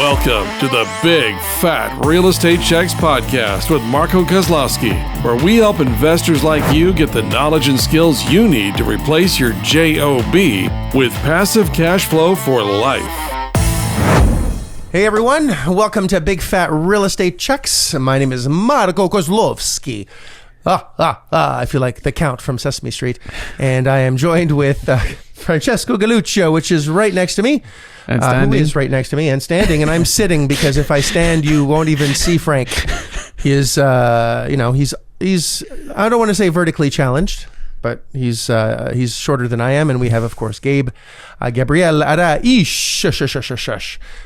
Welcome to the Big Fat Real Estate Checks podcast with Marco Kozlowski, where we help investors like you get the knowledge and skills you need to replace your JOB with passive cash flow for life. Hey everyone, welcome to Big Fat Real Estate Checks. My name is Marco Kozlowski. I feel like the Count from Sesame Street. And I am joined with Francesco Galluccio, which is right next to me. And standing. Who is right next to me and standing. And I'm sitting because if I stand, you won't even see Frank. He is, he's I don't want to say vertically challenged, but he's shorter than I am. And we have, of course, Gabriel Araish,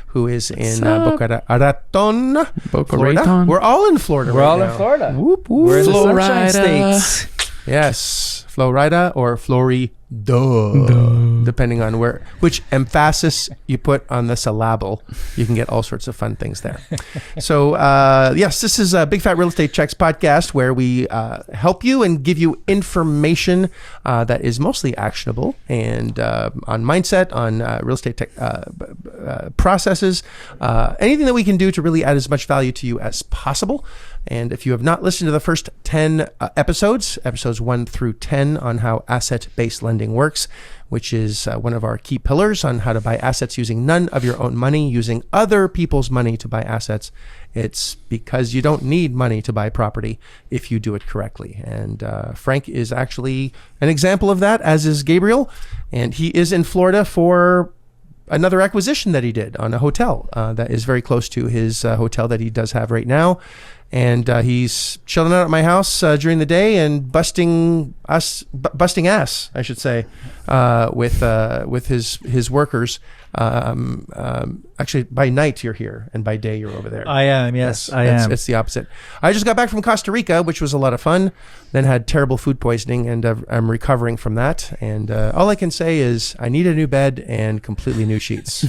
who is in Boca Raton, Florida. We're all in Florida We're right all now. in Florida. Whoop, whoop. We're in the Florida. Sunshine States. Yes, Florida or Florida, depending on which emphasis you put on the syllable. You can get all sorts of fun things there. So, yes, this is a Big Fat Real Estate Checks podcast where we help you and give you information that is mostly actionable and on mindset, on real estate processes, anything that we can do to really add as much value to you as possible. And if you have not listened to the first 10 episodes 1 through 10 on how asset-based lending works, which is one of our key pillars on how to buy assets using none of your own money, using other people's money to buy assets. It's because you don't need money to buy property if you do it correctly. And Frank is actually an example of that, as is Gabriel. And he is in Florida for another acquisition that he did on a hotel that is very close to his hotel that he does have right now. And he's chilling out at my house during the day and busting ass, I should say, with his workers. Actually, by night you're here, and by day you're over there. I am, yes, I am. It's the opposite. I just got back from Costa Rica, which was a lot of fun. Then had terrible food poisoning, and I'm recovering from that. And all I can say is I need a new bed and completely new sheets.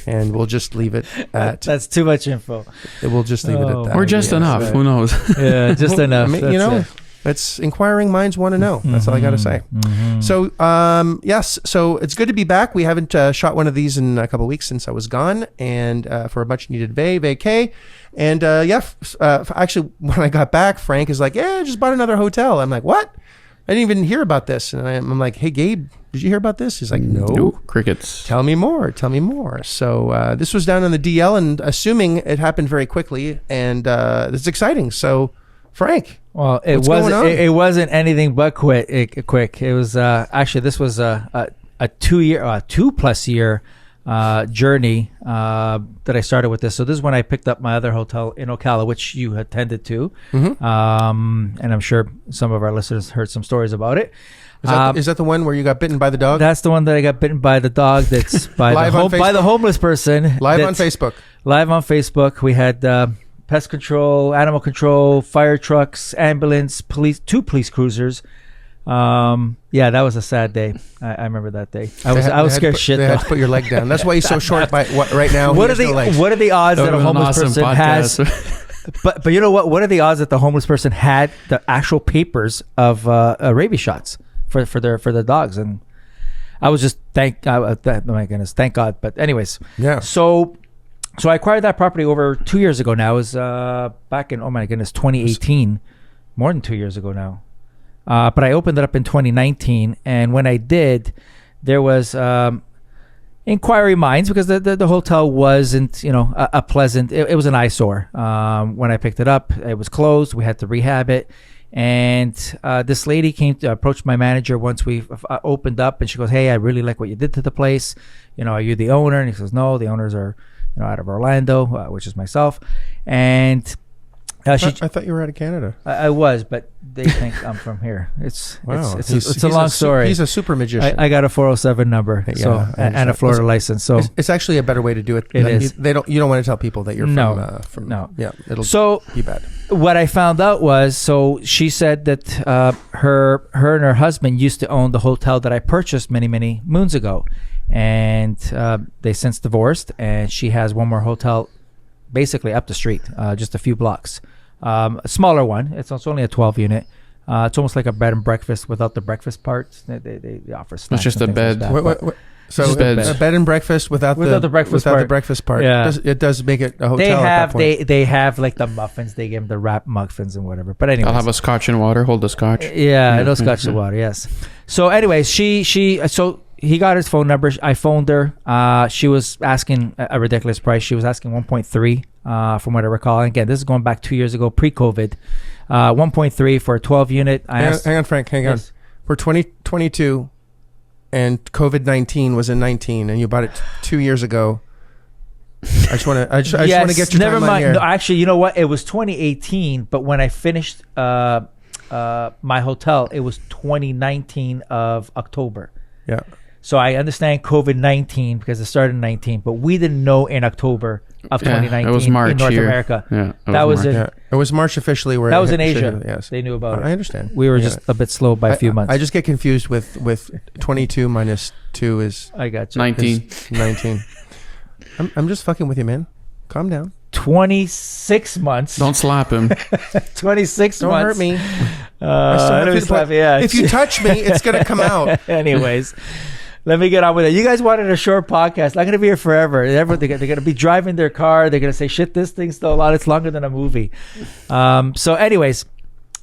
And we'll just leave it at... That's too much info. We'll just leave it at that. Or just enough. Who knows? Yeah, just enough. I mean, it's inquiring minds want to know. That's all I got to say. Mm-hmm. So, yes. So it's good to be back. We haven't shot one of these in a couple of weeks since I was gone, and for a much needed vacay. And actually, when I got back, Frank is like, "Yeah, I just bought another hotel." I'm like, "What? I didn't even hear about this." And I'm like, "Hey, Gabe, did you hear about this?" He's like, "No." Crickets. Tell me more. So this was down on the DL, and assuming it happened very quickly, and it's exciting. So, Frank, well, it wasn't anything but quick. It was actually, this was a 2+ year journey that I started with this. So this is when I picked up my other hotel in Ocala, which you attended to. Mm-hmm. And I'm sure some of our listeners heard some stories about it. Is that the one where you got bitten by the dog? That's the one that I got bitten by the dog. That's by by the homeless person. Live on Facebook. Live on Facebook. We had pest control, animal control, fire trucks, ambulance, two police cruisers. Yeah, that was a sad day. I remember that day. I was scared shit. They had to put your leg down. That's why he's so short. Right now, what are the odds that a homeless person has? But you know what? What are the odds that the homeless person had the actual papers of rabies shots for their dogs? And I was just oh my goodness, thank God. But anyways, yeah. So I acquired that property over 2 years ago now. It was back in 2018, more than 2 years ago now. But I opened it up in 2019, and when I did, there was inquiry minds because the hotel wasn't, a pleasant. It was an eyesore. When I picked it up, it was closed. We had to rehab it, and this lady came to approach my manager once we opened up, and she goes, "Hey, I really like what you did to the place. Are you the owner?" And he says, "No, the owners are, out of Orlando, which is myself." And I thought you were out of Canada. I was, but they think I'm from here. It's a long story. He's a super magician. I got a 407 number, and a Florida license. So it's actually a better way to do it. It is. You don't want to tell people that you're from. No. Yeah, it'll be bad. What I found out was, so she said that her and her husband used to own the hotel that I purchased many, many moons ago, and they since divorced, and she has one more hotel basically up the street, just a few blocks. A smaller one. It's only a 12 unit. It's almost like a bed and breakfast without the breakfast part. They offer snacks. It's just a bed. Like So Just beds. a bed and breakfast without the breakfast part. the breakfast part. Yeah. It does make it a hotel. They at have that point. they have like the muffins. They give them the wrapped muffins and whatever. But anyway, I'll have a scotch and water. Hold the scotch. yeah, no scotch and water. Yes. So anyways, so he got his phone number. I phoned her. She was asking a ridiculous price. She was asking 1.3 from what I recall. And again, this is going back 2 years ago, pre-COVID. 1.3 for a 12 unit. Hang on, Frank. Hang on. We're 2022, and COVID-19 was in 19, and you bought it 2 years ago. I just want to get your never timeline mind. here. No, actually, you know what? It was 2018, but when I finished my hotel, it was 2019 of October. Yeah. So I understand COVID-19 because it started in 19, but we didn't know in October of 2019 it was March in North here. America. Yeah, that was in Yeah. It was March officially. Where that was it in hit- Asia. should have- Yes. They knew about I it. understand. We were Yeah. just a bit slow by a few months. I just get confused with 22 minus 2 is I got you. 19. 19. I'm just fucking with you, man. Calm down. 26 months. Don't slap him. 26 Don't months. hurt me. I don't slap you, yeah. If you touch me, it's gonna come out. Anyways, let me get on with it. You guys wanted a short podcast. I'm going to be here forever. They're going to be driving their car. They're going to say, shit, this thing's still a lot. It's longer than a movie. So anyways,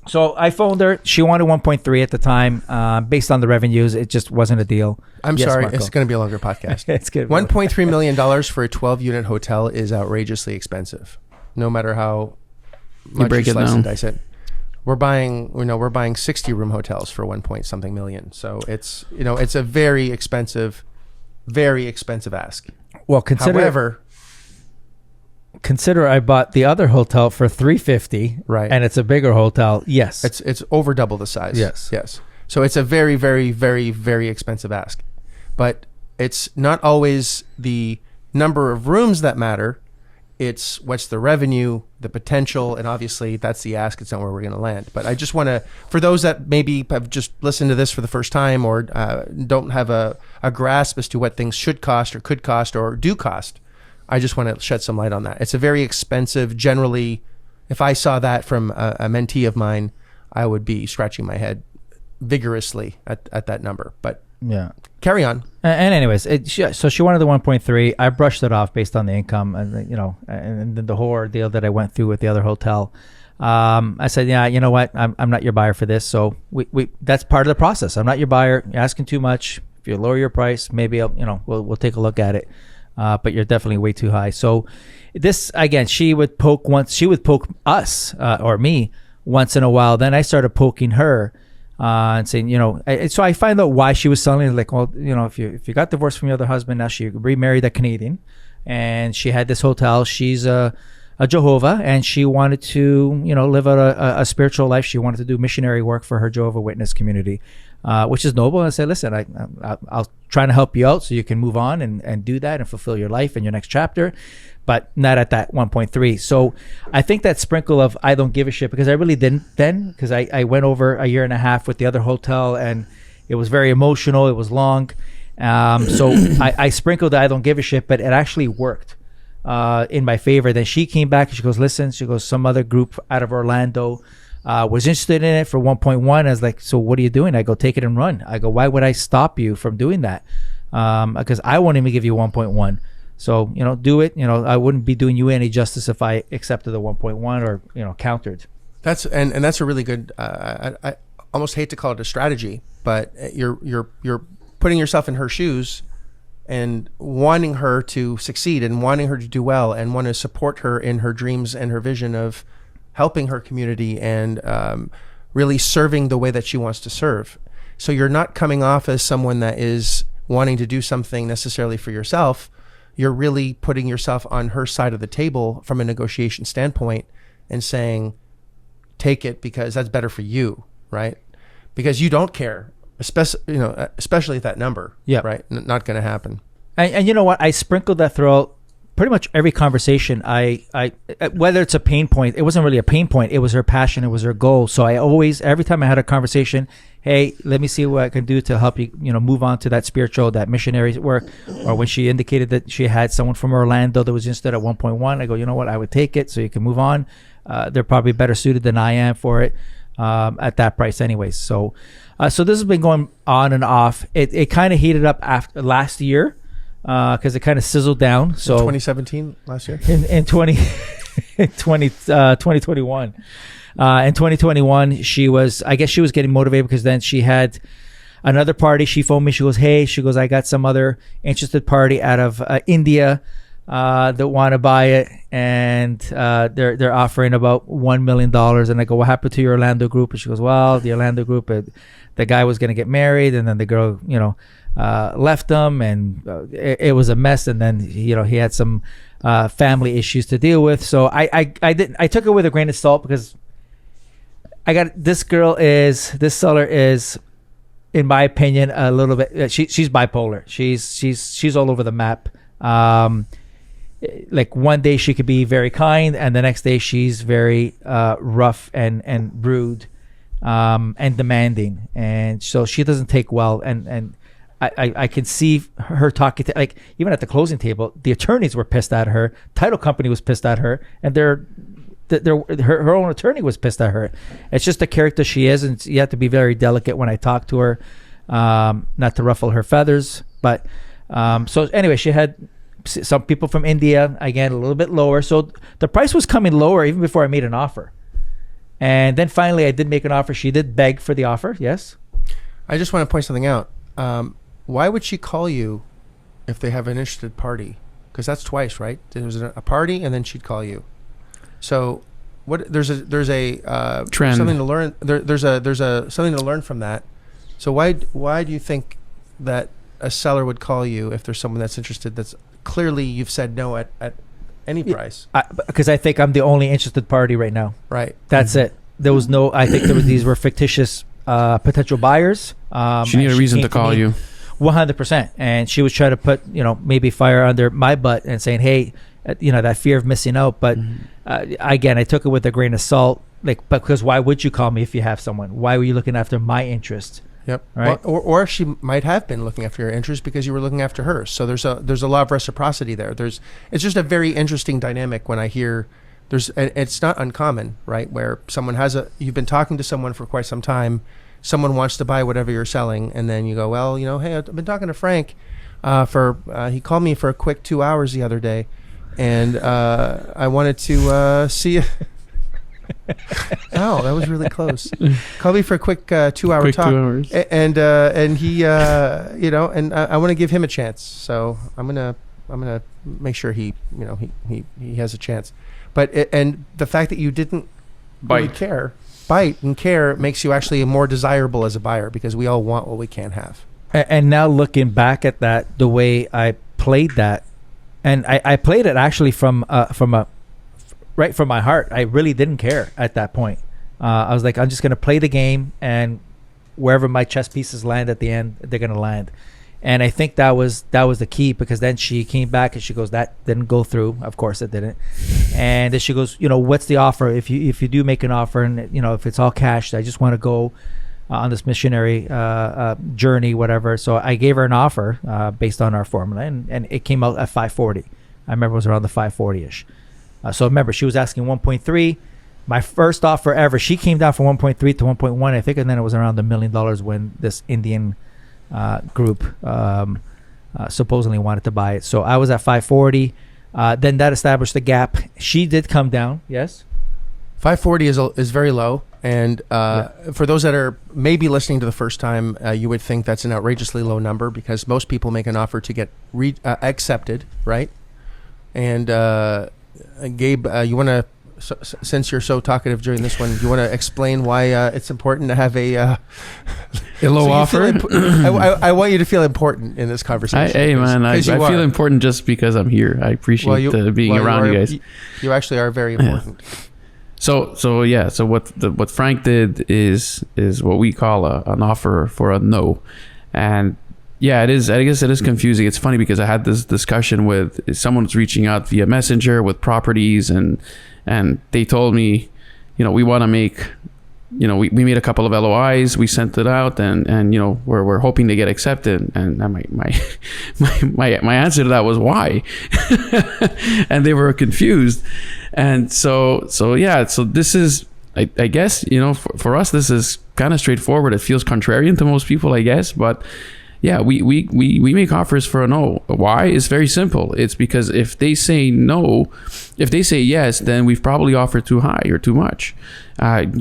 so I phoned her. She wanted 1.3 at the time. Based on the revenues, it just wasn't a deal. I'm Yes, sorry. Marco. It's going to be a longer podcast. It's good. $1.3 million for a 12-unit hotel is outrageously expensive. No matter how much break you it slice down. and dice it. We're buying 60-room hotels for 1 point something million. So it's a very expensive ask. Well, consider I bought the other hotel for $350, Right. and it's a bigger hotel. Yes, It's over double the size. Yes. So it's a very, very, very, very expensive ask. But it's not always the number of rooms that matter. It's what's the revenue, the potential, and obviously that's the ask. It's not where we're going to land. But I just want to, for those that maybe have just listened to this for the first time or don't have a grasp as to what things should cost or could cost or do cost, I just want to shed some light on that. It's a very expensive, generally, if I saw that from a mentee of mine, I would be scratching my head vigorously at that number. But yeah. carry on. And anyways, so she wanted the 1.3. I brushed it off based on the income and then the whole ordeal that I went through with the other hotel. I said, yeah, you know what? I'm not your buyer for this. So we that's part of the process. I'm not your buyer. You're asking too much. If you lower your price, maybe we'll take a look at it. But you're definitely way too high. So this again, she would poke us or me once in a while. Then I started poking her. And saying, so I find out why she was selling it. Like, well, if you got divorced from your other husband, now she remarried a Canadian, and she had this hotel. She's a Jehovah, and she wanted to, live a spiritual life. She wanted to do missionary work for her Jehovah Witness community, which is noble. And I said, listen, I'll try to help you out so you can move on and do that and fulfill your life in your next chapter, but not at that 1.3. So I think that sprinkle of I don't give a shit, because I really didn't then, because I went over a year and a half with the other hotel and it was very emotional. It was long. So I sprinkled the I don't give a shit, but it actually worked in my favor. Then she came back and she goes, listen, some other group out of Orlando was interested in it for 1.1. I was like, so what are you doing? I go, take it and run. I go, why would I stop you from doing that? Because I won't even give you 1.1. So, do it. I wouldn't be doing you any justice if I accepted the 1.1 or, countered. That's a really good, I almost hate to call it a strategy, but you're putting yourself in her shoes and wanting her to succeed and wanting her to do well and want to support her in her dreams and her vision of helping her community and really serving the way that she wants to serve. So you're not coming off as someone that is wanting to do something necessarily for yourself. You're really putting yourself on her side of the table from a negotiation standpoint and saying, take it because that's better for you, right? Because you don't care, especially at that number. Yeah. Right. Not going to happen. And you know what? I sprinkled that throughout pretty much every conversation. I whether it's a pain point, it wasn't really a pain point. It was her passion. It was her goal. So I always, every time I had a conversation, hey, let me see what I can do to help you, move on to that spiritual, that missionary work. Or when she indicated that she had someone from Orlando that was interested at 1.1, I go, you know what? I would take it so you can move on. They're probably better suited than I am for it. at that price anyways. So so this has been going on and off. It kind of heated up after last year because it kind of sizzled down. So 2017 last year? In 2021. In 2021, she was getting motivated because then she had another party. She phoned me. She goes, I got some other interested party out of India that want to buy it, and they're offering about $1 million. And I go, what happened to your Orlando group? And she goes, well, the Orlando group, the guy was going to get married, and then the girl, left him, and it was a mess. And then he had some family issues to deal with. So I took it with a grain of salt because this seller is, in my opinion, a little bit. She's bipolar. She's all over the map. Like one day she could be very kind, and the next day she's very rough and rude, and demanding, and so she doesn't take well. And I can see her talking to, like, even at the closing table, the attorneys were pissed at her. Title company was pissed at her, and her own attorney was pissed at her. It's just the character she is, and you have to be very delicate when I talk to her, not to ruffle her feathers. But so anyway, she had some people from India, again, a little bit lower. So the price was coming lower even before I made an offer. And then finally I did make an offer. She did beg for the offer. Yes. I just want to point something out. Why would she call you if they have an interested party? Because that's twice, right? There's a party, and then she'd call you. So what? There's a trend. Something to learn. There's something to learn from that. So why do you think that a seller would call you if there's someone that's interested? That's clearly you've said no at any price. Because I think I'm the only interested party right now. Right. That's it. There was no. I think these were fictitious potential buyers. She needed a reason to call you. 100%, and she was trying to put maybe fire under my butt and saying, hey, that fear of missing out. But again, I took it with a grain of salt, because why would you call me if you have someone? Why were you looking after my interest? Yep. Right. Well, or she might have been looking after your interest because you were looking after hers. So there's a lot of reciprocity there. It's just a very interesting dynamic when I hear it's not uncommon, right? Where someone you've been talking to someone for quite some time. Someone wants to buy whatever you're selling, and then you go, well, hey, I've been talking to Frank he called me for a quick 2 hours the other day, and I wanted to see. Oh, that was really close. Called me for a quick 2 hour talk, 2 hours. and he, and I want to give him a chance. So I'm gonna make sure he has a chance. But and the fact that you didn't really bite and care makes you actually more desirable as a buyer, because we all want what we can't have. And now looking back at that, the way I played that, and I played it actually from right from my heart. I really didn't care at that point. I was like, I'm just going to play the game, and wherever my chess pieces land at the end, they're going to land. And I think that was the key, because then she came back and she goes, that didn't go through. Of course it didn't. And then she goes, what's the offer? If you do make an offer, and if it's all cash, I just want to go on this missionary journey, whatever. So I gave her an offer based on our formula, and it came out at 540. I remember it was around the 540-ish. So remember, she was asking 1.3. My first offer ever, she came down from 1.3 to 1.1, I think, and then it was around $1 million when this Indian group supposedly wanted to buy it. So I was at 540. Then that established the gap. She did come down. Yes. 540 is very low, and for those that are maybe listening to the first time, you would think that's an outrageously low number, because most people make an offer to get accepted, right? And Gabe, you want to, since you're so talkative during this one, you want to explain why it's important to have a low offer? I want you to feel important in this conversation. Hey, man, I feel important just because I'm here. I appreciate being around you guys. You actually are very important. So what Frank did is what we call an offer for a no. And yeah, it is. I guess it is confusing. It's funny because I had this discussion with someone who's reaching out via Messenger with properties, and they told me, we want to make, we made a couple of LOIs, we sent it out, and we're hoping to get accepted. And my answer to that was why, and they were confused. And so this is I guess, for us, this is kind of straightforward. It feels contrarian to most people, I guess, but yeah, we make offers for a no. Why? It's very simple. It's because if they say no, if they say yes, then we've probably offered too high or too much.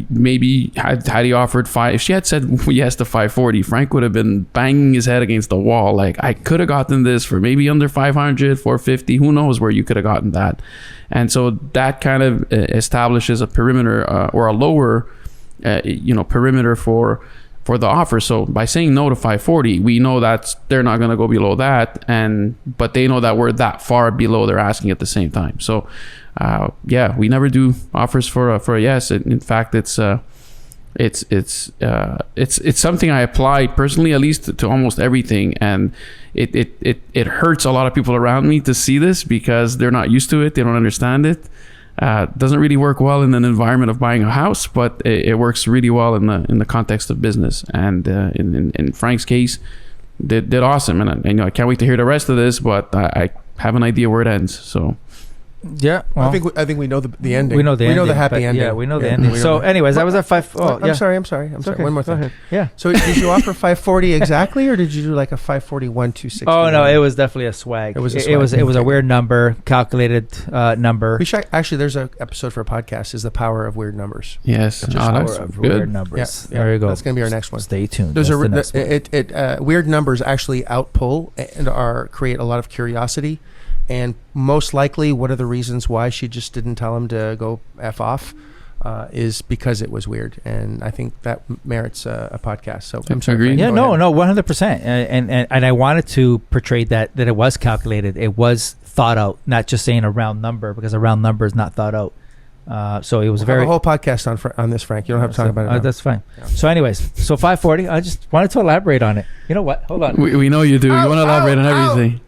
Maybe had he offered if she had said yes to 540, Frank would have been banging his head against the wall. Like, I could have gotten this for maybe under 500, 450. Who knows where you could have gotten that? And so that kind of establishes a perimeter or a lower, perimeter for the offer. So by saying no to 540, we know that they're not going to go below that, but they know that we're that far below they're asking at the same time. So we never do offers for a yes. In fact, it's something I apply personally, at least to almost everything, and it hurts a lot of people around me to see this because they're not used to it. They don't understand it. Doesn't really work well in an environment of buying a house, but it works really well in the context of business. And in Frank's case, did awesome. And I can't wait to hear the rest of this, but I have an idea where it ends. So. Yeah, well, I think we know the ending. We know the ending. We know the happy ending. Yeah, we know the ending. So, anyways, I was at 5. Oh, I'm sorry. I'm sorry. Okay. One more Go thing. ahead. Yeah. So, did you offer 540 exactly, or did you do like a 541 260? Oh no, it was definitely a swag. It was a weird number, calculated number. We should actually. There's an episode for a podcast. Is the power of weird numbers? Yes, power of weird numbers. Yeah. There you go. That's going to be our next one. Stay tuned. There's weird numbers actually outpull and create a lot of curiosity. And most likely, one of the reasons why she just didn't tell him to go F off is because it was weird. And I think that merits a podcast. So I'm sorry. Agreed. Yeah, no, 100%. And I wanted to portray that it was calculated. It was thought out, not just saying a round number, because a round number is not thought out. So it was we'll have a whole podcast on this, Frank. You don't have to talk about it now. That's fine. Yeah. So anyways, 540, I just wanted to elaborate on it. You know what? Hold on. We know you do. You want to elaborate on everything.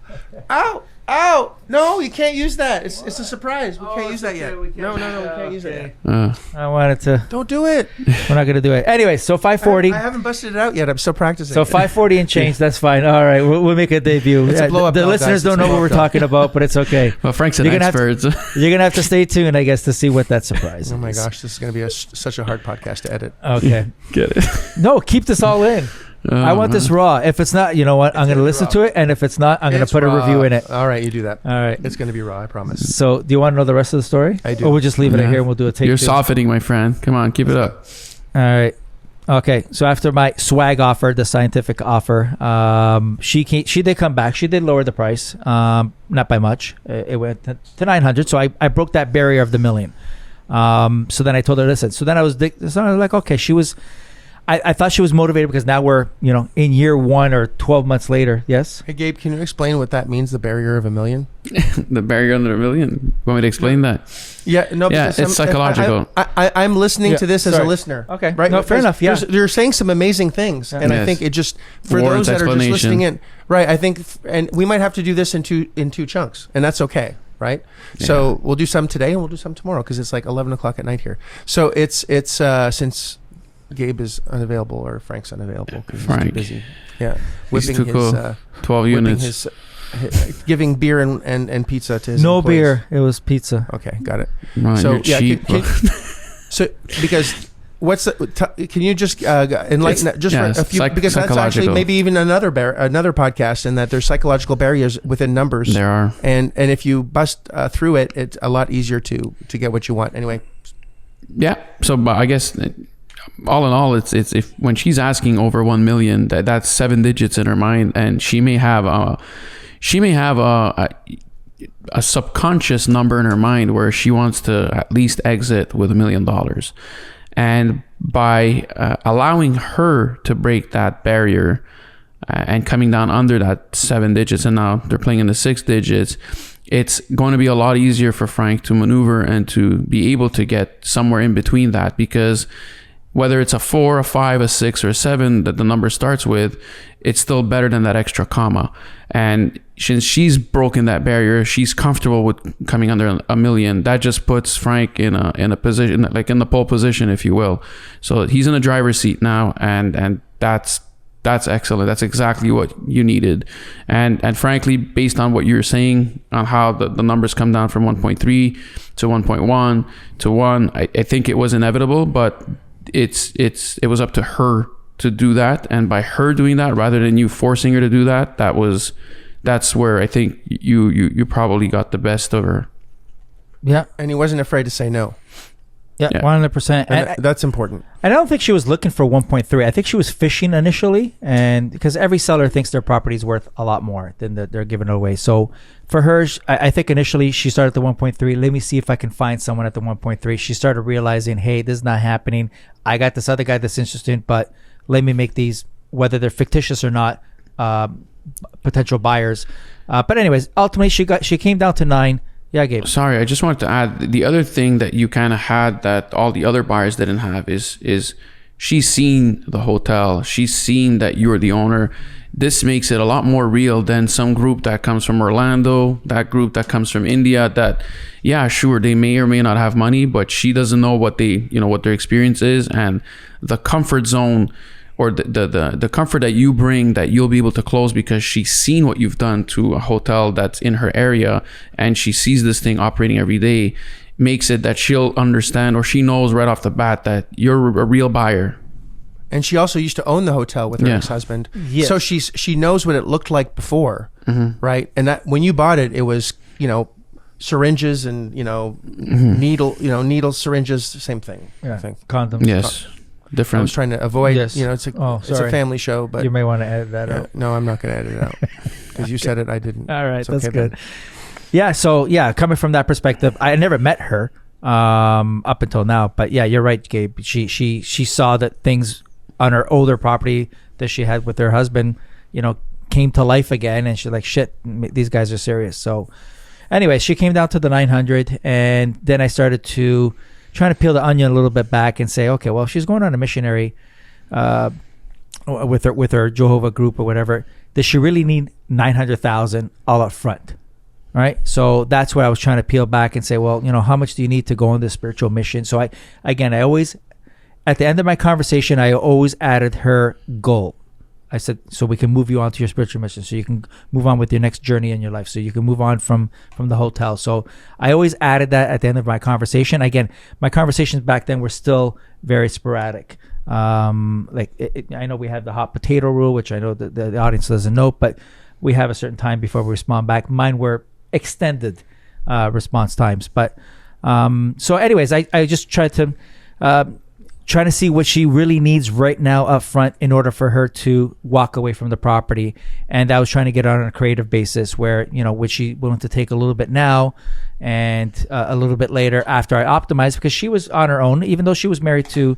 Ow! No, you can't use that. It's a surprise. We can't use that yet. No, we can't use it yet. I wanted to. Don't do it. We're not going to do it. Anyway, so 540. I haven't busted it out yet. I'm still practicing. So 540 and change. That's fine. All right, we'll make a debut. It's a blow-up the doll, listeners guys. don't know what we're talking about, but it's okay. Well, Frank's an expert. You're going to have to stay tuned, I guess, to see what that surprise is. Oh my gosh, this is going to be such a hard podcast to edit. Okay. Get it? No, keep this all in. I want this raw. If it's not, you know what? I'm going to listen to it. And if it's not, I'm going to put a review in it. All right, you do that. All right. It's going to be raw, I promise. So do you want to know the rest of the story? I do. Or we'll just leave it here and we'll do a take. You're softening, my friend. Come on, keep it up. All right. Okay. So after my swag offer, the scientific offer, she did come back. She did lower the price, not by much. It went to 900. So I broke that barrier of the million. So then I told her, listen. So then I was like, okay, she was... I thought she was motivated because now we're, in year 1 or 12 months later. Yes? Hey, Gabe, can you explain what that means, the barrier of a million? The barrier under a million? Want me to explain that? Yeah, no. Yeah, it's psychological. I'm listening to this as a listener. Okay. Right? No, fair enough. Yeah. You're saying some amazing things. Yeah. And I think it just, for Warrants those that are just listening in, right, I think, and we might have to do this in two chunks, and that's okay. Right. Yeah. So we'll do some today and we'll do some tomorrow because it's like 11 o'clock at night here. So it's since Gabe is unavailable or Frank's unavailable because he's too busy. Yeah, whipping his 12 units, giving beer and pizza to his no employees. Beer. It was pizza. Okay, got it. Right, so cheap. So because can you just enlighten a few because that's actually maybe even another podcast in that there's psychological barriers within numbers. There are, and if you bust through it, it's a lot easier to get what you want. Anyway. Yeah. So I guess. All in all, it's if when she's asking over 1 million, that's 7 digits in her mind, and she may have a subconscious number in her mind where she wants to at least exit with $1 million, and by allowing her to break that barrier and coming down under that 7 digits, and now they're playing in the 6 digits. It's going to be a lot easier for Frank to maneuver and to be able to get somewhere in between that, because whether it's a 4, a 5, a 6, or a 7 that the number starts with, it's still better than that extra comma. And since she's broken that barrier, she's comfortable with coming under $1 million. That just puts Frank in a position, like in the pole position, if you will. So he's in the driver's seat now, and that's That's excellent. That's exactly what you needed. And frankly, based on what you're saying on how the numbers come down from 1.3 to 1.1 to 1, I think it was inevitable, but it was up to her to do that. And by her doing that, rather than you forcing her to do that, that's where I think you probably got the best of her. Yeah. And he wasn't afraid to say no. Yeah, 100%. And that's important. I don't think she was looking for 1.3. I think she was fishing initially, and because every seller thinks their property is worth a lot more than they're giving away. So for her, I think initially she started at the 1.3. Let me see if I can find someone at the 1.3. She started realizing, hey, this is not happening. I got this other guy that's interested, but let me make these, whether they're fictitious or not, potential buyers. But anyways, ultimately she came down to 9. Yeah, Gabe. Sorry, I just wanted to add the other thing that you kind of had that all the other buyers didn't have is she's seen the hotel. She's seen that you're the owner. This makes it a lot more real than some group that comes from Orlando, that group that comes from India, that, yeah, sure, they may or may not have money, but she doesn't know what what their experience is, and the comfort zone or the comfort that you bring, that you'll be able to close because she's seen what you've done to a hotel that's in her area, and she sees this thing operating every day, makes it that she'll understand, or she knows right off the bat that you're a real buyer. And she also used to own the hotel with her ex-husband. Yes. So she knows what it looked like before, right? And that when you bought it, it was, syringes and, needle syringes, same thing. Yeah. I think. Condoms. Yes. Different. I was trying to avoid, Yes. it's a family show, but You may want to edit that out. no, I'm not going to edit it out because you said it, I didn't. All right, It's that's okay good. then. Yeah, so coming from that perspective, I never met her up until now, but yeah, you're right, Gabe. She saw that things on her older property that she had with her husband, came to life again, and she's like, shit, these guys are serious. So anyway, she came down to the 900, and then I started trying to peel the onion a little bit back and say, okay, well, she's going on a missionary with her Jehovah group or whatever. Does she really need 900,000 all up front? All right. So that's what I was trying to peel back and say, well, how much do you need to go on this spiritual mission? So I always, at the end of my conversation, I always added her goal. I said, so we can move you on to your spiritual mission, so you can move on with your next journey in your life, so you can move on from the hotel. So I always added that at the end of my conversation. Again, my conversations back then were still very sporadic. I know we have the hot potato rule, which I know the audience doesn't know, but we have a certain time before we respond back. Mine were extended response times. But so anyways, I just tried to trying to see what she really needs right now up front in order for her to walk away from the property. And I was trying to get on a creative basis where, would she willing to take a little bit now and a little bit later after I optimized, because she was on her own, even though she was married to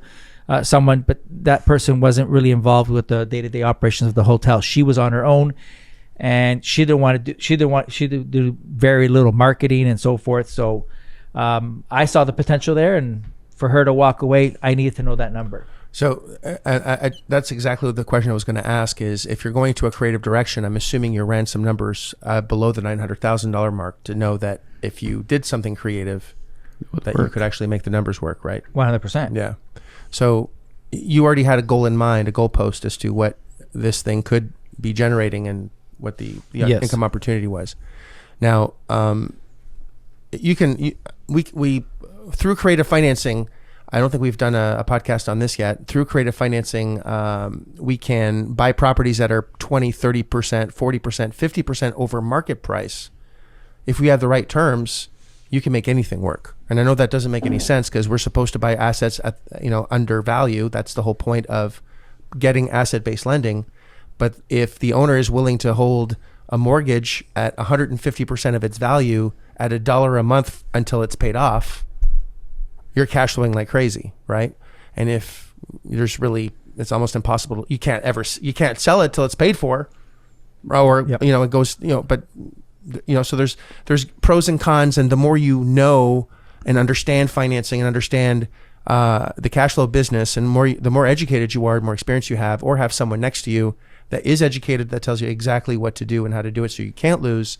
someone, but that person wasn't really involved with the day-to-day operations of the hotel. She was on her own, and she did do very little marketing and so forth. So I saw the potential there, and for her to walk away, I needed to know that number. So that's exactly the question I was going to ask is, if you're going to a creative direction, I'm assuming you ran some numbers below the $900,000 mark to know that if you did something creative, that you could actually make the numbers work, right? 100%. Yeah. So you already had a goal in mind, a goalpost as to what this thing could be generating and what the income opportunity was. Now, we through creative financing, I don't think we've done a podcast on this yet. Through creative financing, we can buy properties that are 20, 30%, 40%, 50% over market price. If we have the right terms, you can make anything work. And I know that doesn't make any sense because we're supposed to buy assets at, under value. That's the whole point of getting asset-based lending. But if the owner is willing to hold a mortgage at 150% of its value at $1 a month until it's paid off, you're cash flowing like crazy, right? And if it's almost impossible. You can't sell it till it's paid for, or it goes, but so there's pros and cons, and the more you know and understand financing and understand the cash flow business, and the more educated you are, the more experience you have, or have someone next to you that is educated that tells you exactly what to do and how to do it, so you can't lose.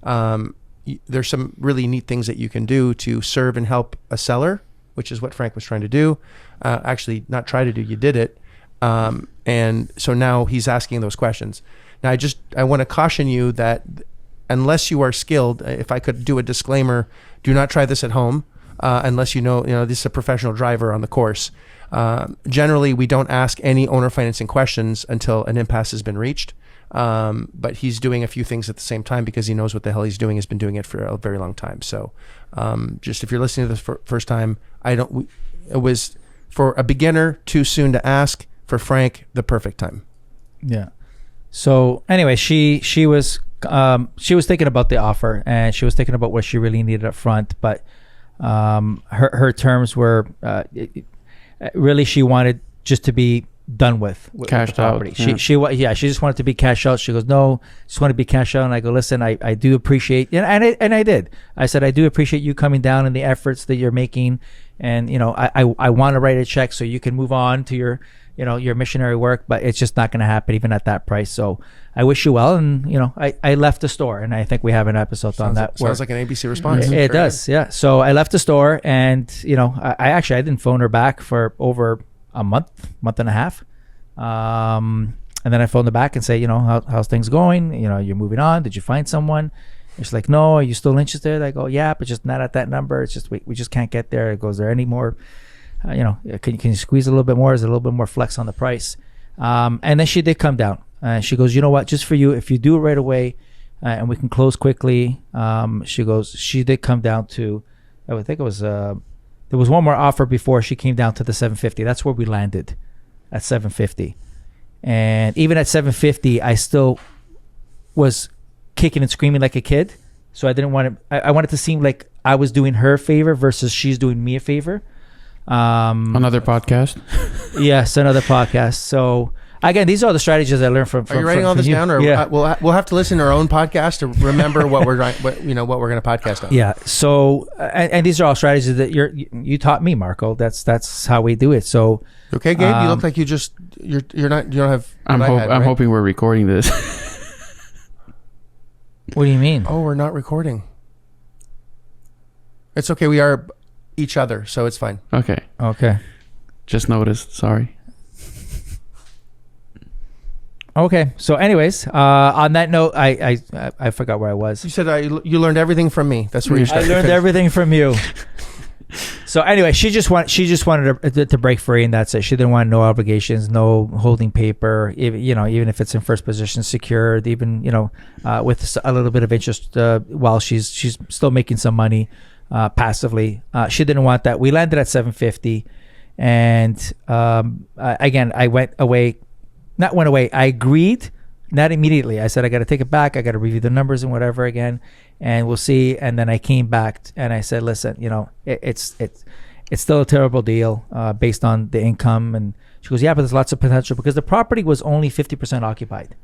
There's some really neat things that you can do to serve and help a seller, which is what Frank was trying to do. Actually, not try to do, you did it. And so now he's asking those questions. Now I want to caution you that unless you are skilled, if I could do a disclaimer, do not try this at home unless you know this is a professional driver on the course. Generally, we don't ask any owner financing questions until an impasse has been reached. But he's doing a few things at the same time because he knows what the hell he's doing. He's been doing it for a very long time. So just if you're listening to this first time, it was for a beginner too soon to ask. For Frank, the perfect time. Yeah. So anyway, she was thinking about the offer, and she was thinking about what she really needed up front, but her terms were really she wanted just to be done with cashed the property. out. She just wanted to be cash out. She goes, no, just want to be cash out. And I go, listen, I do appreciate, and I did. I said, I do appreciate you coming down and the efforts that you're making, and I want to write a check so you can move on to your missionary work, but it's just not going to happen even at that price. So I wish you well. And, I left the store, and I think we have an episode on that. Sounds like an ABC response. It does. Yeah. So I left the store, and, I didn't phone her back for over a month and a half. And then I phoned her back and say, how's things going? You're moving on. Did you find someone? And she's like, no, are you still interested? I go, yeah, but just not at that number. It's just, we just can't get there. It goes, there any more, can you squeeze a little bit more? Is there a little bit more flex on the price? And then she did come down. She goes, you know what? Just for you, if you do it right away, and we can close quickly. She did come down to, I think it was, there was one more offer before she came down to the 750. That's where we landed, at 750. And even at 750, I still was kicking and screaming like a kid. So I didn't want to, I wanted to seem like I was doing her a favor versus she's doing me a favor. Another podcast. Yes, another podcast. So again, these are the strategies I learned from. Are you writing all this down, or we'll have to listen to our own podcast to remember what we're going to podcast on? Yeah. So and these are all strategies that you taught me, Marco. That's how we do it. So okay, Gabe, you look like you don't have. I'm hoping we're recording this. What do you mean? Oh, we're not recording. It's okay. We are each other, so it's fine. Okay. Just noticed. Sorry. Okay. So, anyways, on that note, I forgot where I was. You said you learned everything from me. That's where you started. I learned everything from you. So anyway, she just wanted to break free, and that's it. She didn't want no obligations, no holding paper, even if it's in first position secured, even with a little bit of interest while she's still making some money passively. She didn't want that. We landed at 750, and again, I I agreed. Not immediately. I said, I got to take it back. I got to review the numbers and whatever again, and we'll see. And then I came back and I said, listen, it's still a terrible deal based on the income. And she goes, yeah, but there's lots of potential because the property was only 50% occupied.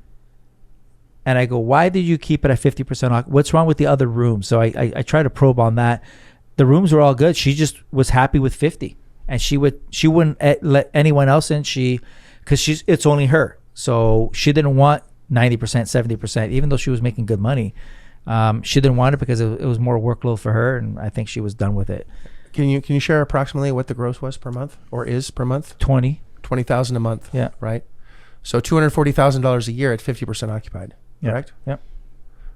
And I go, why did you keep it at 50%? What's wrong with the other rooms? So I try to probe on that. The rooms were all good. She just was happy with 50, and she wouldn't let anyone else in. Because it's only her. So she didn't want 90%, 70%, even though she was making good money. She didn't want it because it was more workload for her, and I think she was done with it. Can you share approximately what the gross was per month, or is per month? $20,000 a month. Yeah. Right. So $240,000 a year at 50% occupied. Correct. Yep.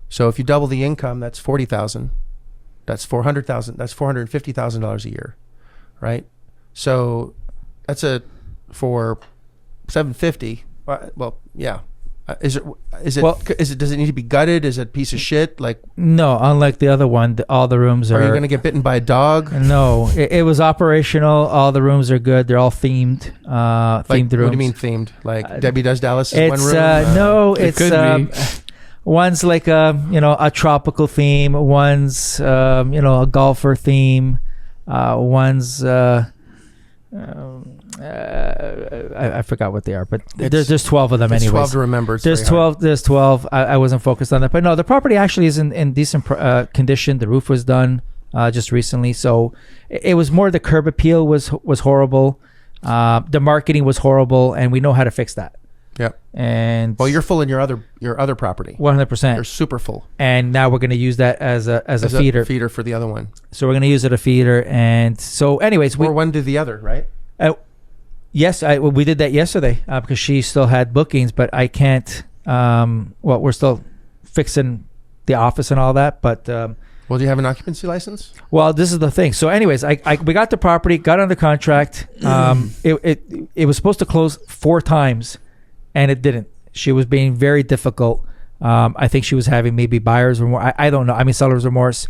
So if you double the income, that's $40,000. That's $400,000. That's $450,000 a year, right? So that's for 750. Well, yeah. Does it need to be gutted? Is it a piece of shit? Like, no, unlike the other one, all the rooms are. Are you going to get bitten by a dog? No, it was operational. All the rooms are good. They're all themed. Themed rooms. What do you mean themed? Like Debbie Does Dallas is one room? No, it's one's like a tropical theme. One's a golfer theme. One's I forgot what they are, but there's 12 of them anyway. 12 to remember. There's 12. There's 12. I wasn't focused on that, but no, the property actually is in decent condition. The roof was done just recently, so it was more the curb appeal was horrible. The marketing was horrible, and we know how to fix that. Yep. And well, you're full in your other property. 100%. You're super full. And now we're going to use that as a feeder for the other one. So we're going to use it a feeder, and so anyways, or one to the other, right? Yes, we did that yesterday because she still had bookings, but I can't. We're still fixing the office and all that, but. Well, do you have an occupancy license? Well, this is the thing. So, anyways, we got the property, got under contract. It was supposed to close 4 times, and it didn't. She was being very difficult. I think she was having maybe buyer's remorse. I don't know. I mean, seller's remorse.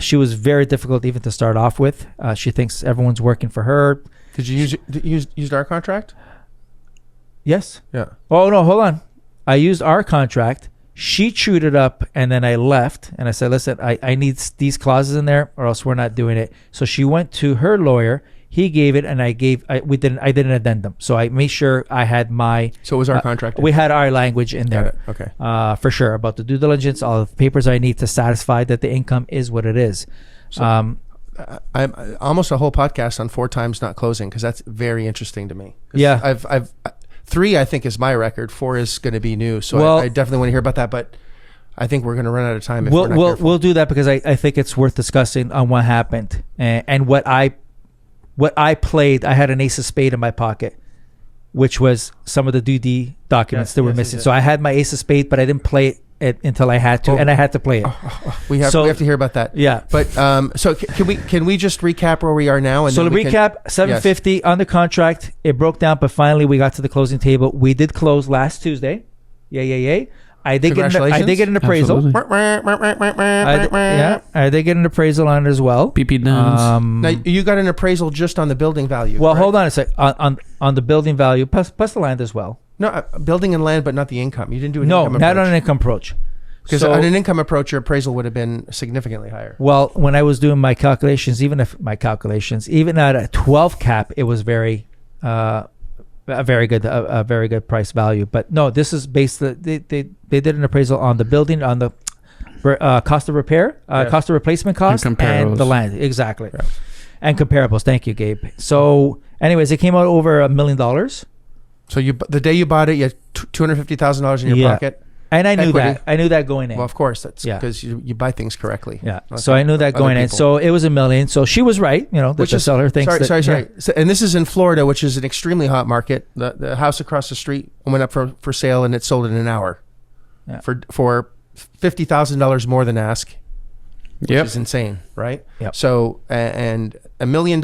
She was very difficult even to start off with. She thinks everyone's working for her. Did you use our contract? Yes. Yeah. Oh, no, hold on. I used our contract. She chewed it up, and then I left. And I said, listen, I need these clauses in there or else we're not doing it. So she went to her lawyer. He gave it, and I did an addendum. So I made sure I had my. So it was our contract. We had our language in there. Okay. For sure, about the due diligence, all the papers I need to satisfy that the income is what it is. So, I'm almost a whole podcast on 4 times not closing because that's very interesting to me. Yeah, I've 3 I think is my record. 4 is going to be new. So I definitely want to hear about that, but. I think we're going to run out of time if we're not careful. We'll do that because I think it's worth discussing on what happened and what I played. I had an ace of spade in my pocket, which was some of the DD documents that were missing. So I had my ace of spade, but I didn't play it until I had to, and I had to play it. We have to hear about that. Yeah. But so can we just recap where we are now? And so to recap, $750 on the contract. It broke down, but finally we got to the closing table. We did close last Tuesday. Yay. I did get an appraisal. I did get an appraisal on it as well. PP done. Now you got an appraisal just on the building value. Well, correct? hold on a sec. On the building value plus the land as well. No, building and land, but not the income. You didn't do an income approach. Not on an income approach. Because on an income approach, your appraisal would have been significantly higher. Well, when I was doing my calculations, even at a 12 cap, it was a very good price value. But no, this is based. They did an appraisal on the building, on the cost of repair, cost of replacement cost, and the land. Exactly. Yeah. And comparables. Thank you, Gabe. So, anyways, it came out over $1 million. So the day you bought it, you had $250,000 in your pocket. And I knew that. I knew that going in. Well, of course, that's because you buy things correctly. Yeah. So I knew that going in. So it was $1 million. So she was right. You know, the seller thinks. Sorry. So, and this is in Florida, which is an extremely hot market. The house across the street went up for sale, and it sold in an hour. Yeah. For $50,000 more than ask. Which is insane, right? Yep. So and $1 million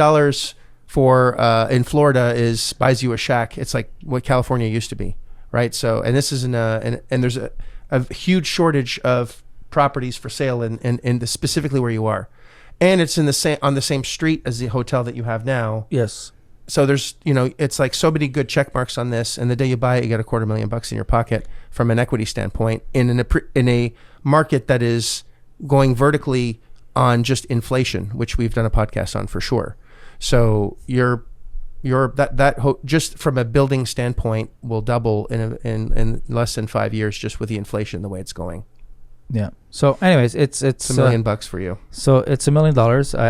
for in Florida buys you a shack. It's like what California used to be. Right. So, and this is and there's a huge shortage of properties for sale in specifically where you are, and it's on the same street as the hotel that you have now. Yes. So there's it's like so many good check marks on this, and the day you buy it, you get $250,000 in your pocket from an equity standpoint in a market that is going vertically on just inflation, which we've done a podcast on for sure. So just from a building standpoint will double in less than 5 years just with the inflation the way it's going. Yeah. So anyways, it's $1 million for you. So it's $1 million.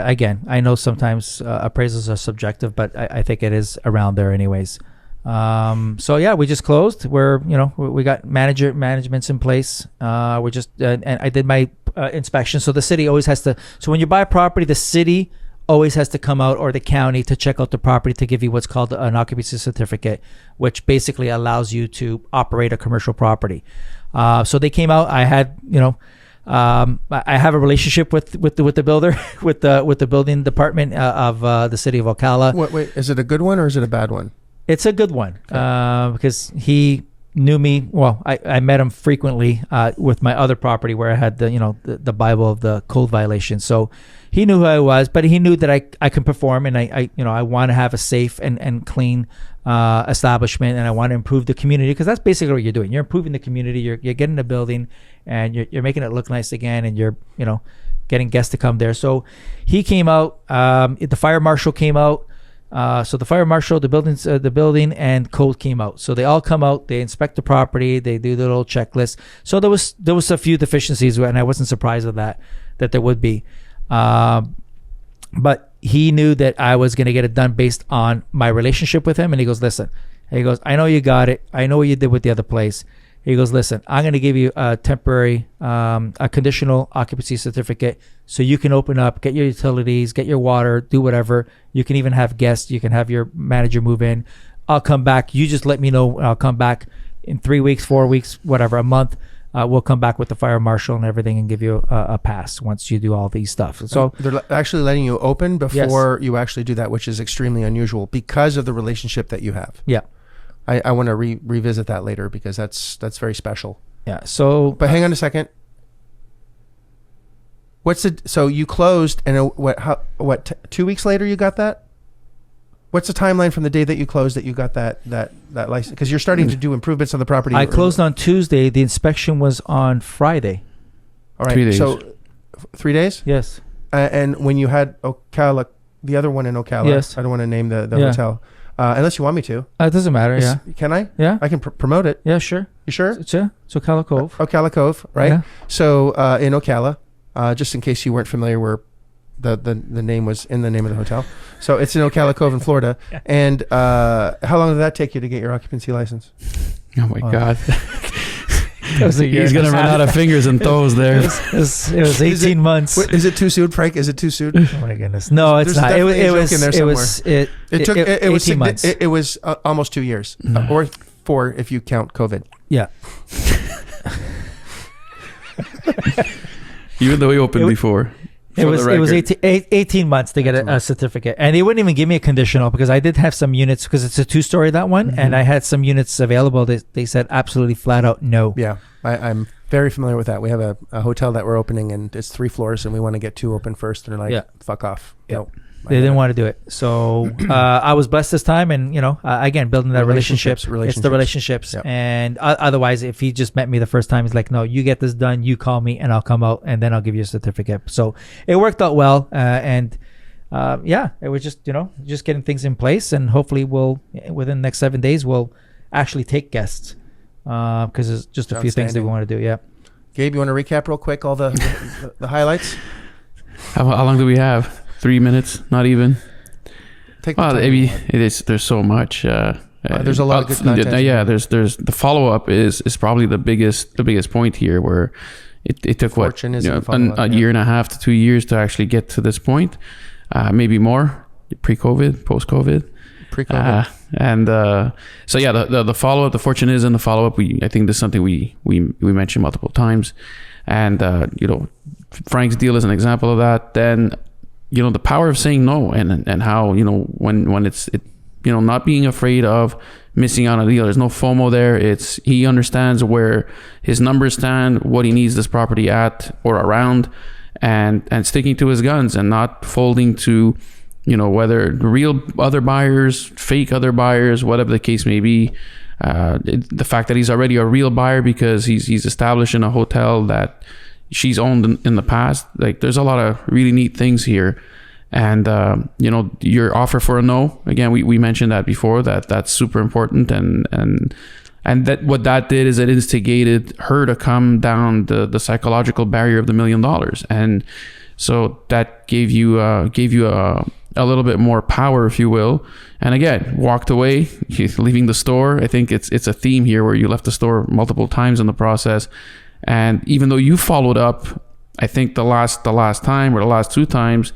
Again, I know sometimes appraisals are subjective, but I think it is around there anyways. So yeah, we just closed. We got managements in place. We just and I did my inspection. So the city always has to. So when you buy a property, the city always has to come out, or the county, to check out the property to give you what's called an occupancy certificate, which basically allows you to operate a commercial property. So they came out. I had, I have a relationship with the builder, with the building department of the city of Ocala. Wait, is it a good one or is it a bad one? It's a good one, because he knew me. Well, I met him frequently with my other property where I had the Bible of the code violations. So he knew who I was, but he knew that I can perform, and I want to have a safe and clean establishment, and I want to improve the community, because that's basically what you're doing. You're improving the community. You're getting a building, and you're making it look nice again, and you're getting guests to come there. So he came out. The fire marshal came out. So the fire marshal, the building, and code came out. So they all come out. They inspect the property. They do the little checklist. So there was a few deficiencies, and I wasn't surprised of that there would be. But he knew that I was going to get it done based on my relationship with him. And he goes, listen, I know you got it. I know what you did with the other place. He goes, listen, I'm going to give you a temporary, a conditional occupancy certificate so you can open up, get your utilities, get your water, do whatever. You can even have guests. You can have your manager move in. I'll come back. You just let me know. I'll come back in 3 weeks, 4 weeks, whatever, a month. We'll come back with the fire marshal and everything and give you a pass once you do all these stuff. So they're actually letting you open before you actually do that, which is extremely unusual because of the relationship that you have. Yeah. I want to revisit that later because that's very special. Yeah. So, but hang on a second. So you closed and 2 weeks later you got that? What's the timeline from the day that you closed that you got that license? Because you're starting to do improvements on the property. I closed on Tuesday. The inspection was on Friday. All right. 3 days. So 3 days? Yes. And when you had Ocala, the other one in Ocala, yes. I don't want to name the hotel, unless you want me to. It doesn't matter. Can I? Yeah. I can promote it. Yeah, sure. You sure? Yeah. It's Ocala Cove. Ocala Cove, right? Yeah. So in Ocala, just in case you weren't familiar where the name was in the name of the hotel. So it's in Ocala Cove in Florida. Yeah. And how long did that take you to get your occupancy license? Oh my God. He's going to run out of fingers and toes there. It was 18 months. Is it too soon, Frank? Is it too soon? Oh my goodness. No, it's not. It was 18 months. It was almost 2 years or 4 if you count COVID. Yeah. Even though we opened before. It was 18 months to get a certificate, and they wouldn't even give me a conditional because I did have some units because it's a 2-story that one, and I had some units available. They said absolutely flat out no. Yeah, I'm very familiar with that. We have a hotel that we're opening, and it's 3 floors, and we want to get 2 open first, and they're like, fuck off. Yeah. Nope. They didn't want to do it. So I was blessed this time. And, again, building that relationship. It's the relationships. Yep. And otherwise, if he just met me the first time, he's like, no, you get this done. You call me and I'll come out and then I'll give you a certificate. So it worked out well. It was just, just getting things in place. And hopefully within the next 7 days, we'll actually take guests because there's just a few things that we want to do. Yeah. Gabe, you want to recap real quick all the highlights? How long do we have? 3 minutes, not even. There's so much. There's a lot of good content. Yeah, there's the follow up is probably the biggest point here, where it took a year and a half to 2 years to actually get to this point, maybe more, pre-COVID, post-COVID. Pre-COVID. The follow up. The fortune is in the follow up. I think this is something we mentioned multiple times, and Frank's deal is an example of that. Then. The power of saying no and how, when it's not being afraid of missing out on a deal. There's no FOMO there. He understands where his numbers stand, what he needs this property at or around, and sticking to his guns and not folding to, whether real other buyers, fake other buyers, whatever the case may be. The fact that he's already a real buyer because he's established in a hotel that she's owned in the past. Like, there's a lot of really neat things here. And your offer for a no, again, we mentioned that before, that's super important, and that what that did is it instigated her to come down the psychological barrier of the $1 million, and so that gave you a little bit more power, if you will. And again, walked away, leaving the store. I think it's a theme here where you left the store multiple times in the process. And even though you followed up, I think the last time or the last 2 times,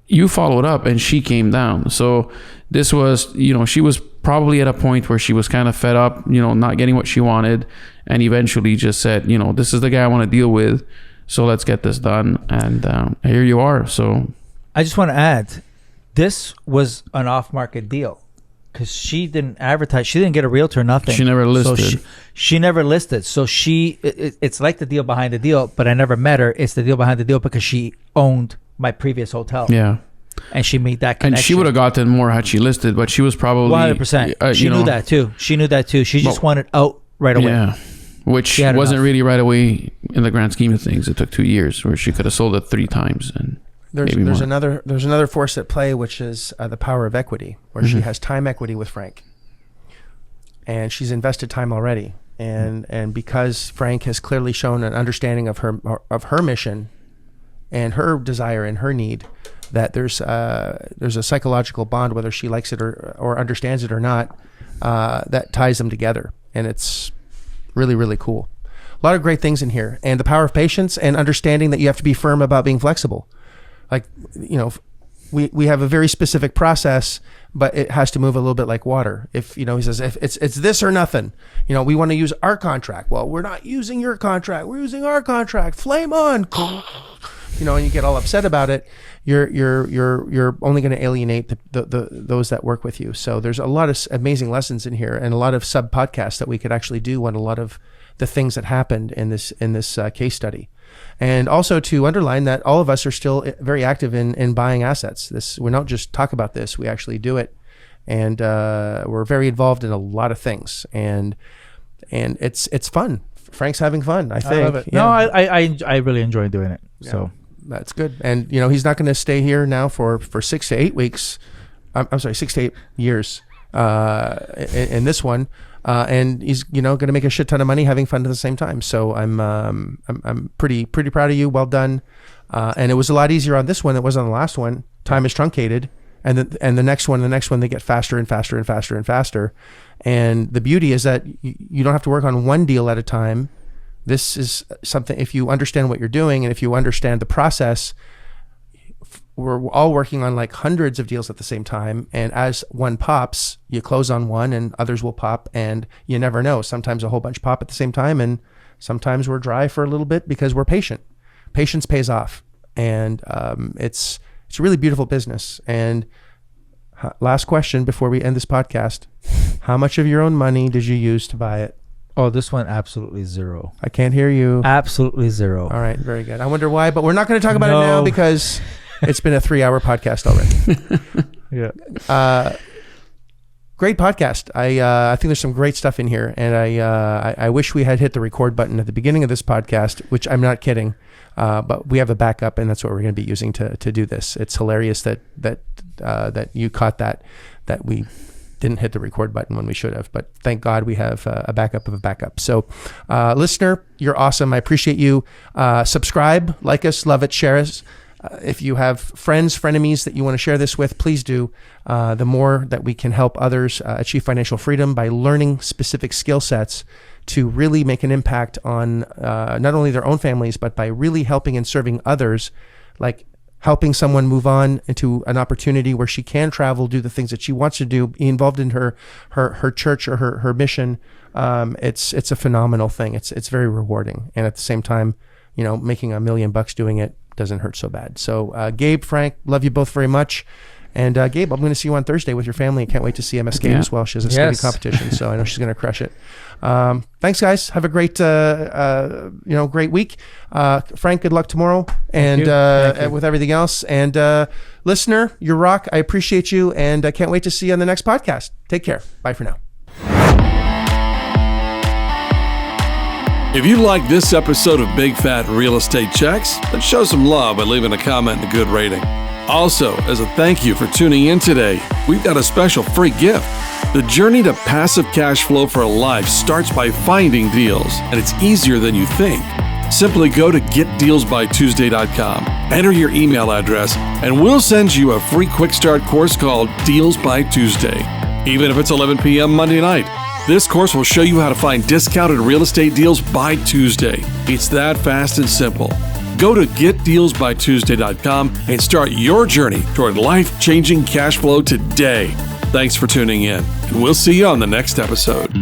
you followed up and she came down. So this was, she was probably at a point where she was kind of fed up, not getting what she wanted, and eventually just said, this is the guy I want to deal with, so let's get this done. And here you are. So I just want to add, this was an off-market deal. Because she didn't advertise, she didn't get a realtor, nothing. She never listed. So she never listed. So it's like the deal behind the deal, but I never met her. It's the deal behind the deal because she owned my previous hotel. Yeah. And she made that connection. And she would have gotten more had she listed, but she was probably 100%. She knew that too. She knew that too. She just wanted out right away. Yeah. Which wasn't really right away in the grand scheme of things. It took 2 years where she could have sold it 3 times and. There's another force at play, which is the power of equity, where she has time equity with Frank, and she's invested time already, and because Frank has clearly shown an understanding of her mission, and her desire and her need, that there's a psychological bond, whether she likes it or understands it or not, that ties them together, and it's really, really cool. A lot of great things in here, and the power of patience and understanding that you have to be firm about being flexible. Like, we have a very specific process, but it has to move a little bit like water. If, he says, if it's this or nothing, we want to use our contract. Well, we're not using your contract. We're using our contract. Flame on. And you get all upset about it. You're only going to alienate the those that work with you. So there's a lot of amazing lessons in here, and a lot of sub podcasts that we could actually do on a lot of the things that happened in this case study. And also to underline that all of us are still very active in buying assets. We don't just talk about this, we actually do it. And we're very involved in a lot of things. And it's fun. Frank's having fun, I think. I love it. Yeah. No, I really enjoy doing it. Yeah, so that's good. And he's not going to stay here now for 6 to 8 weeks. I'm sorry, 6 to 8 years in this one. And he's going to make a shit ton of money having fun at the same time. So I'm pretty proud of you. Well done. And it was a lot easier on this one than it was on the last one. Time is truncated, and the next one they get faster and faster and faster and faster. And the beauty is that you don't have to work on one deal at a time. This is something, if you understand what you're doing and if you understand the process, we're all working on like hundreds of deals at the same time. And as one pops, you close on one and others will pop, and you never know. Sometimes a whole bunch pop at the same time, and sometimes we're dry for a little bit because we're patient. Patience pays off. And it's a really beautiful business. And last question before we end this podcast, how much of your own money did you use to buy it? Oh, this one, absolutely zero. I can't hear you. Absolutely zero. All right, very good. I wonder why, but we're not going to talk about it now because it's been a 3-hour podcast already. Yeah. Great podcast. I think there's some great stuff in here, and I wish we had hit the record button at the beginning of this podcast, which I'm not kidding. But we have a backup, and that's what we're going to be using to do this. It's hilarious that you caught that we didn't hit the record button when we should have, but thank God we have a backup of a backup. So listener, you're awesome. I appreciate you. Subscribe, like us, love it, share us. If you have friends, frenemies that you want to share this with, please do. The more that we can help others achieve financial freedom by learning specific skill sets to really make an impact on not only their own families, but by really helping and serving others, like helping someone move on into an opportunity where she can travel, do the things that she wants to do, be involved in her church or her mission. It's a phenomenal thing. It's very rewarding. And at the same time, making $1 million doing it doesn't hurt so bad. So Gabe, Frank, love you both very much. And Gabe, I'm going to see you on Thursday with your family. I can't wait to see MS Gabe as well. She has a skating competition, so I know she's going to crush it. Thanks, guys. Have a great, great week. Frank, good luck tomorrow, and with everything else. And listener, you rock. I appreciate you, and I can't wait to see you on the next podcast. Take care. Bye for now. If you like this episode of Big Fat Real Estate Checks, then show some love by leaving a comment and a good rating. Also, as a thank you for tuning in today, we've got a special free gift. The journey to passive cash flow for a life starts by finding deals, and it's easier than you think. Simply go to getdealsbytuesday.com, enter your email address, and we'll send you a free quick start course called Deals by Tuesday. Even if it's 11 p.m. Monday night, this course will show you how to find discounted real estate deals by Tuesday. It's that fast and simple. Go to getdealsbytuesday.com and start your journey toward life-changing cash flow today. Thanks for tuning in, and we'll see you on the next episode.